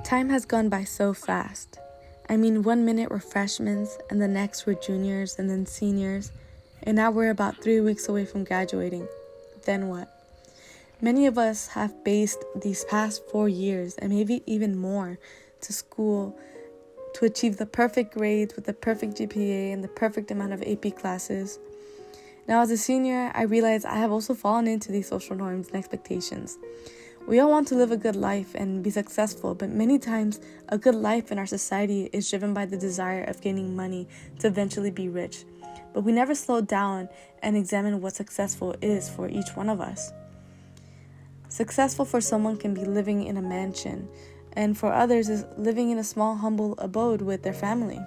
Time has gone by so fast. I mean, 1 minute we're freshmen, and the next we're juniors, and then seniors, and now we're about 3 weeks away from graduating. Then what? Many of us have based these past 4 years, and maybe even more, to school to achieve the perfect grades with the perfect GPA and the perfect amount of AP classes. Now, as a senior, I realize I have also fallen into these social norms and expectations. We all want to live a good life and be successful, but many times a good life in our society is driven by the desire of gaining money to eventually be rich. But we never slow down and examine what successful is for each one of us. Successful for someone can be living in a mansion, and for others is living in a small, humble abode with their family.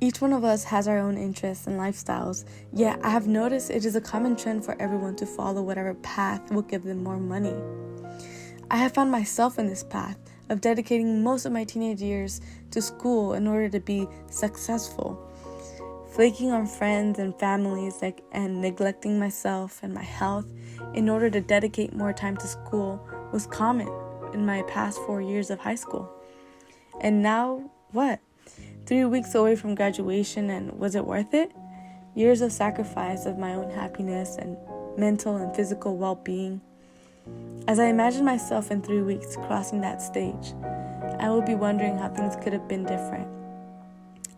Each one of us has our own interests and lifestyles, yet I have noticed it is a common trend for everyone to follow whatever path will give them more money. I have found myself in this path of dedicating most of my teenage years to school in order to be successful. Flaking on friends and families and neglecting myself and my health in order to dedicate more time to school was common in my past 4 years of high school. And now, what? 3 weeks away from graduation, and was it worth it? Years of sacrifice of my own happiness and mental and physical well-being. As I imagine myself in 3 weeks crossing that stage, I will be wondering how things could have been different.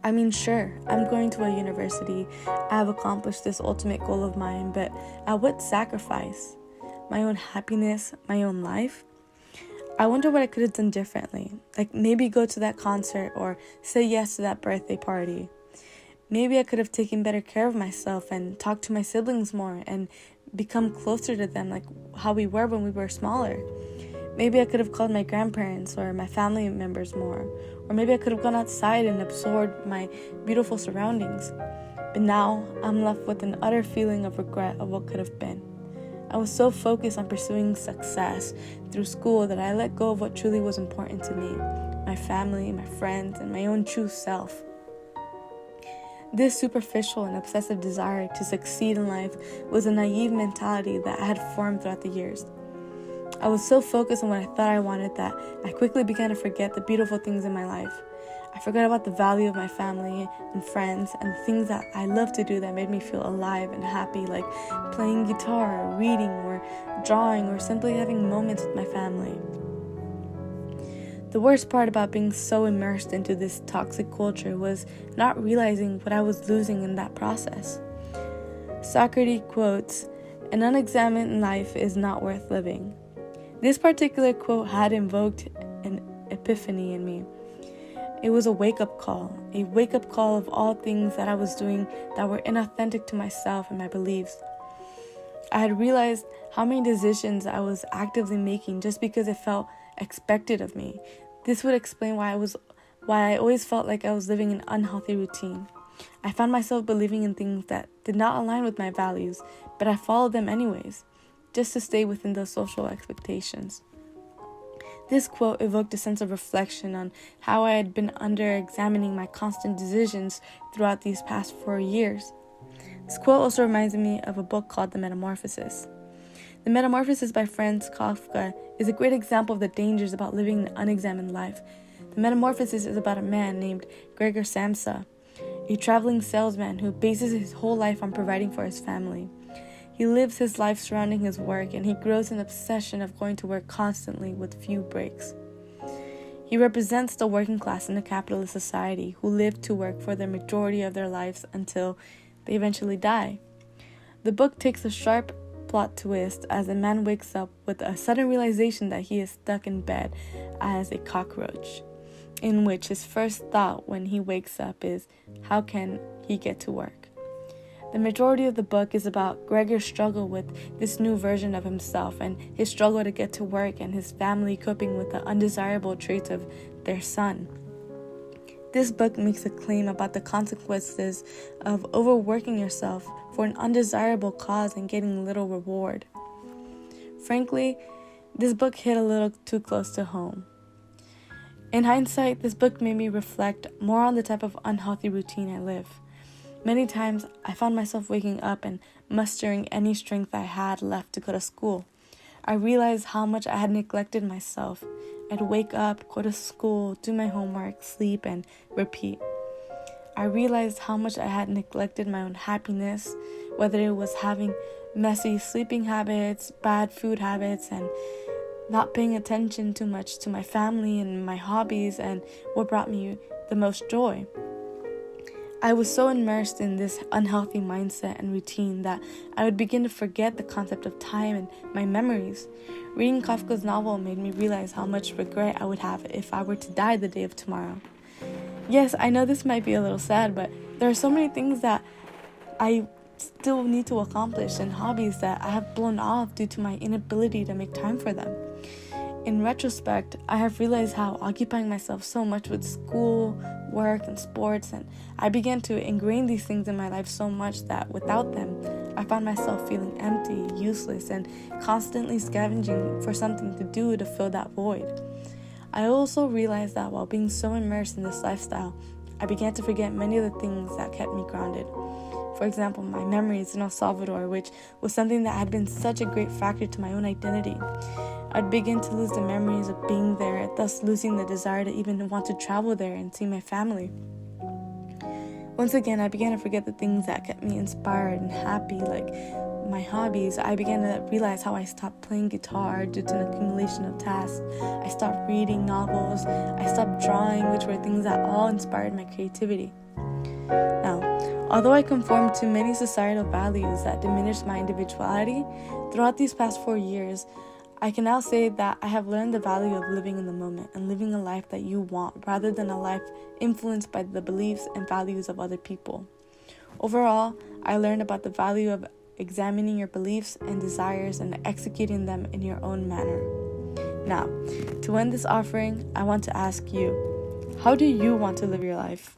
I mean, sure, I'm going to a university. I have accomplished this ultimate goal of mine, but at what sacrifice? My own happiness, my own life? I wonder what I could have done differently. Like maybe go to that concert or say yes to that birthday party. Maybe I could have taken better care of myself and talked to my siblings more and become closer to them like how we were when we were smaller. Maybe I could have called my grandparents or my family members more. Or maybe I could have gone outside and absorbed my beautiful surroundings. But now I'm left with an utter feeling of regret of what could have been. I was so focused on pursuing success through school that I let go of what truly was important to me, my family, my friends, and my own true self. This superficial and obsessive desire to succeed in life was a naive mentality that I had formed throughout the years. I was so focused on what I thought I wanted that I quickly began to forget the beautiful things in my life. I forgot about the value of my family and friends and the things that I love to do that made me feel alive and happy, like playing guitar, or reading, or drawing, or simply having moments with my family. The worst part about being so immersed into this toxic culture was not realizing what I was losing in that process. Socrates quotes, "An unexamined life is not worth living." This particular quote had invoked an epiphany in me. It was a wake-up call of all things that I was doing that were inauthentic to myself and my beliefs. I had realized how many decisions I was actively making just because it felt expected of me. This would explain why I always felt like I was living an unhealthy routine. I found myself believing in things that did not align with my values, but I followed them anyways, just to stay within those social expectations. This quote evoked a sense of reflection on how I had been under-examining my constant decisions throughout these past 4 years. This quote also reminds me of a book called The Metamorphosis. The Metamorphosis by Franz Kafka is a great example of the dangers about living an unexamined life. The Metamorphosis is about a man named Gregor Samsa, a traveling salesman who bases his whole life on providing for his family. He lives his life surrounding his work, and he grows an obsession of going to work constantly with few breaks. He represents the working class in a capitalist society who live to work for the majority of their lives until they eventually die. The book takes a sharp plot twist as the man wakes up with a sudden realization that he is stuck in bed as a cockroach, in which his first thought when he wakes up is, how can he get to work? The majority of the book is about Gregor's struggle with this new version of himself and his struggle to get to work and his family coping with the undesirable traits of their son. This book makes a claim about the consequences of overworking yourself for an undesirable cause and getting little reward. Frankly, this book hit a little too close to home. In hindsight, this book made me reflect more on the type of unhealthy routine I live. Many times, I found myself waking up and mustering any strength I had left to go to school. I realized how much I had neglected myself. I'd wake up, go to school, do my homework, sleep, and repeat. I realized how much I had neglected my own happiness, whether it was having messy sleeping habits, bad food habits, and not paying attention too much to my family and my hobbies and what brought me the most joy. I was so immersed in this unhealthy mindset and routine that I would begin to forget the concept of time and my memories. Reading Kafka's novel made me realize how much regret I would have if I were to die the day of tomorrow. Yes, I know this might be a little sad, but there are so many things that I still need to accomplish and hobbies that I have blown off due to my inability to make time for them. In retrospect, I have realized how occupying myself so much with school, work, and sports, and I began to ingrain these things in my life so much that without them, I found myself feeling empty, useless, and constantly scavenging for something to do to fill that void. I also realized that while being so immersed in this lifestyle, I began to forget many of the things that kept me grounded. For example, my memories in El Salvador, which was something that had been such a great factor to my own identity. I'd begin to lose the memories of being there, thus losing the desire to even want to travel there and see my family. Once again, I began to forget the things that kept me inspired and happy, like my hobbies. I began to realize how I stopped playing guitar due to an accumulation of tasks. I stopped reading novels. I stopped drawing, which were things that all inspired my creativity. Now, although I conformed to many societal values that diminished my individuality, throughout these past 4 years, I can now say that I have learned the value of living in the moment and living a life that you want rather than a life influenced by the beliefs and values of other people. Overall, I learned about the value of examining your beliefs and desires and executing them in your own manner. Now, to end this offering, I want to ask you, how do you want to live your life?